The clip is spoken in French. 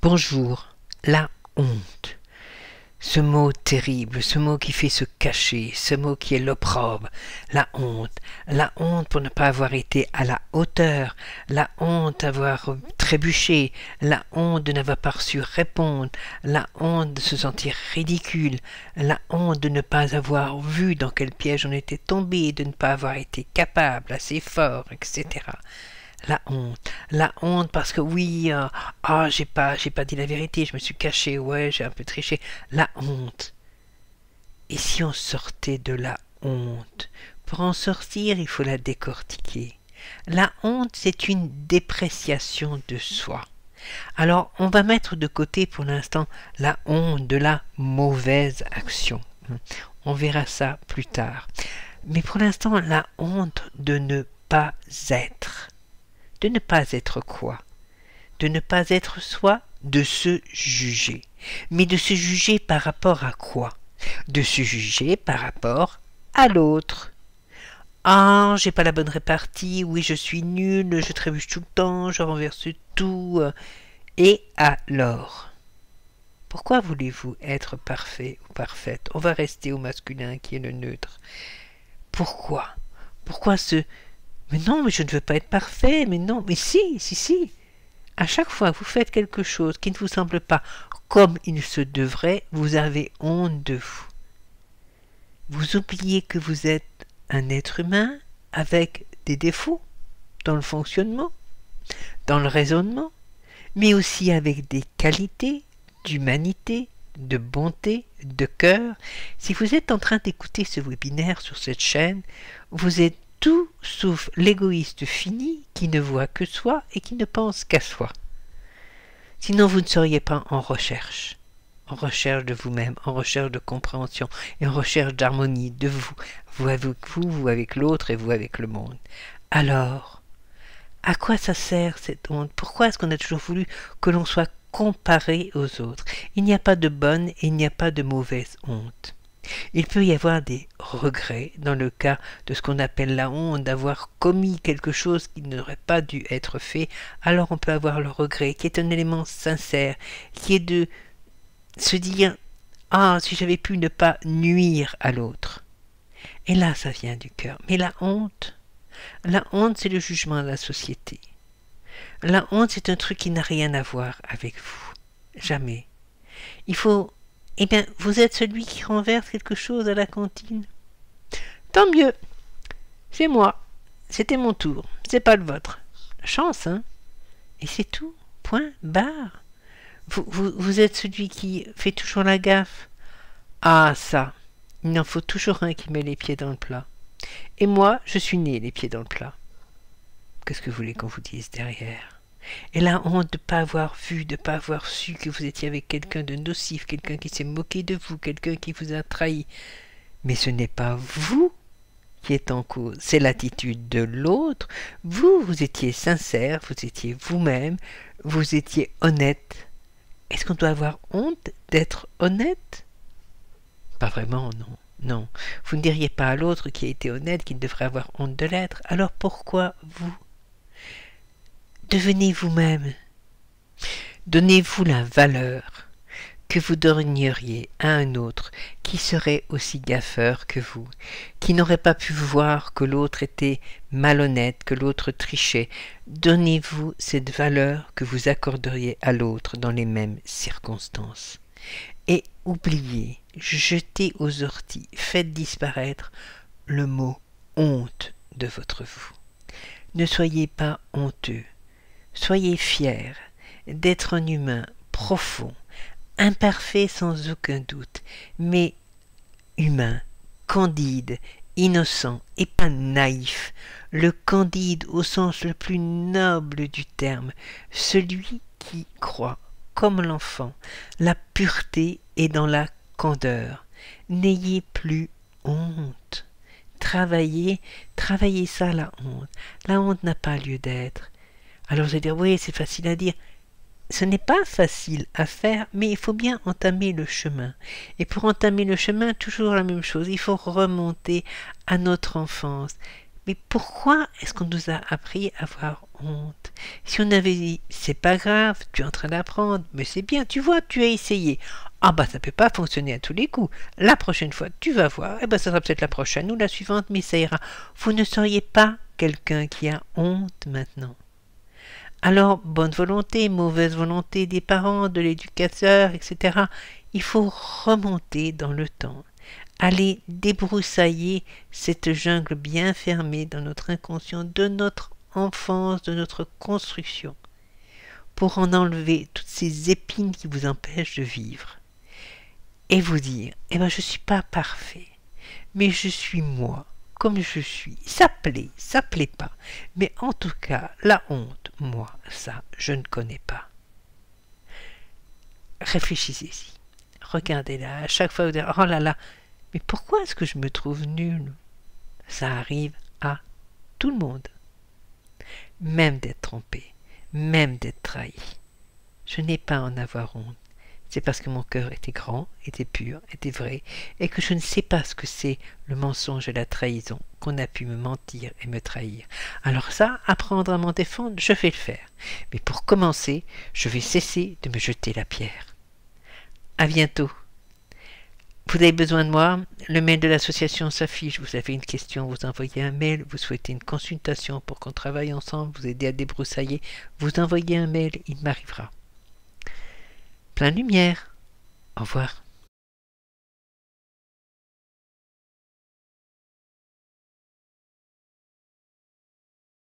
Bonjour, la honte. Ce mot terrible, ce mot qui fait se cacher, ce mot qui est l'opprobre, la honte pour ne pas avoir été à la hauteur, la honte d'avoir trébuché, la honte de n'avoir pas su répondre, la honte de se sentir ridicule, la honte de ne pas avoir vu dans quel piège on était tombé, de ne pas avoir été capable, assez fort, etc. La honte parce que oui, j'ai pas dit la vérité, je me suis caché, ouais, j'ai un peu triché. La honte. Et si on sortait de la honte? Pour en sortir, il faut la décortiquer. La honte, c'est une dépréciation de soi. Alors, on va mettre de côté pour l'instant la honte de la mauvaise action. On verra ça plus tard. Mais pour l'instant, la honte de ne pas être. De ne pas être quoi? De ne pas être soi, de se juger. Mais de se juger par rapport à quoi? De se juger par rapport à l'autre. Ah, j'ai pas la bonne répartie, oui, je suis nul, je trébuche tout le temps, je renverse tout. Et alors? Pourquoi voulez-vous être parfait ou parfaite? On va rester au masculin qui est le neutre. Pourquoi? Pourquoi ce... Mais non, mais je ne veux pas être parfait, mais non, mais si. À chaque fois que vous faites quelque chose qui ne vous semble pas comme il se devrait, vous avez honte de vous. Vous oubliez que vous êtes un être humain avec des défauts dans le fonctionnement, dans le raisonnement, mais aussi avec des qualités d'humanité, de bonté, de cœur. Si vous êtes en train d'écouter ce webinaire sur cette chaîne, vous êtes tout sauf l'égoïste fini qui ne voit que soi et qui ne pense qu'à soi. Sinon vous ne seriez pas en recherche de vous-même, en recherche de compréhension et en recherche d'harmonie de vous, vous avec l'autre et vous avec le monde. Alors, à quoi ça sert cette honte? Pourquoi est-ce qu'on a toujours voulu que l'on soit comparé aux autres? Il n'y a pas de bonne et il n'y a pas de mauvaise honte. Il peut y avoir des regrets dans le cas de ce qu'on appelle la honte, d'avoir commis quelque chose qui n'aurait pas dû être fait. Alors on peut avoir le regret, qui est un élément sincère, qui est de se dire « Ah, si j'avais pu ne pas nuire à l'autre ». Et là, ça vient du cœur. Mais la honte, c'est le jugement de la société. La honte, c'est un truc qui n'a rien à voir avec vous. Jamais. Il faut... Eh bien, vous êtes celui qui renverse quelque chose à la cantine. Tant mieux. C'est moi. C'était mon tour. C'est pas le vôtre. Chance, hein? Et c'est tout. Point barre. Vous êtes celui qui fait toujours la gaffe. Ah, ça. Il en faut toujours un qui met les pieds dans le plat. Et moi, je suis né les pieds dans le plat. Qu'est-ce que vous voulez qu'on vous dise derrière? Et la honte de ne pas avoir vu, de ne pas avoir su que vous étiez avec quelqu'un de nocif, quelqu'un qui s'est moqué de vous, quelqu'un qui vous a trahi. Mais ce n'est pas vous qui êtes en cause, c'est l'attitude de l'autre. Vous étiez sincère, vous étiez vous-même, vous étiez honnête. Est-ce qu'on doit avoir honte d'être honnête? Pas vraiment, non. Non, vous ne diriez pas à l'autre qui a été honnête qu'il devrait avoir honte de l'être. Alors pourquoi vous? Devenez vous-même. Donnez-vous la valeur que vous donneriez à un autre qui serait aussi gaffeur que vous, qui n'aurait pas pu voir que l'autre était malhonnête, que l'autre trichait. Donnez-vous cette valeur que vous accorderiez à l'autre dans les mêmes circonstances. Et oubliez, jetez aux orties, faites disparaître le mot honte de votre vous. Ne soyez pas honteux. Soyez fiers d'être un humain profond, imparfait sans aucun doute, mais humain, candide, innocent et pas naïf, le candide au sens le plus noble du terme, celui qui croit, comme l'enfant, la pureté est dans la candeur. N'ayez plus honte. Travaillez ça, la honte. La honte n'a pas lieu d'être. Alors vous allez dire, oui, c'est facile à dire. Ce n'est pas facile à faire, mais il faut bien entamer le chemin. Et pour entamer le chemin, toujours la même chose, il faut remonter à notre enfance. Mais pourquoi est-ce qu'on nous a appris à avoir honte? Si on avait dit, c'est pas grave, tu es en train d'apprendre, mais c'est bien, tu vois, tu as essayé. Ah bah ça peut pas fonctionner à tous les coups. La prochaine fois, tu vas voir, et ben ça sera peut-être la prochaine ou la suivante, mais ça ira. Vous ne seriez pas quelqu'un qui a honte maintenant. Alors, bonne volonté, mauvaise volonté des parents, de l'éducateur, etc. Il faut remonter dans le temps, aller débroussailler cette jungle bien fermée dans notre inconscient, de notre enfance, de notre construction, pour en enlever toutes ces épines qui vous empêchent de vivre. Et vous dire, eh ben je suis pas parfait, mais je suis moi, comme je suis. Ça plaît pas. Mais en tout cas, la honte, moi, ça, je ne connais pas. Réfléchissez-y. Regardez-la. À chaque fois, vous dites, oh là là, mais pourquoi est-ce que je me trouve nulle? Ça arrive à tout le monde. Même d'être trompé, même d'être trahi. Je n'ai pas à en avoir honte. C'est parce que mon cœur était grand, était pur, était vrai, et que je ne sais pas ce que c'est le mensonge et la trahison, qu'on a pu me mentir et me trahir. Alors ça, apprendre à m'en défendre, je vais le faire. Mais pour commencer, je vais cesser de me jeter la pierre. À bientôt. Vous avez besoin de moi, le mail de l'association s'affiche, vous avez une question, vous envoyez un mail, vous souhaitez une consultation pour qu'on travaille ensemble, vous aider à débroussailler, vous envoyez un mail, il m'arrivera. Plein de lumière. Au revoir.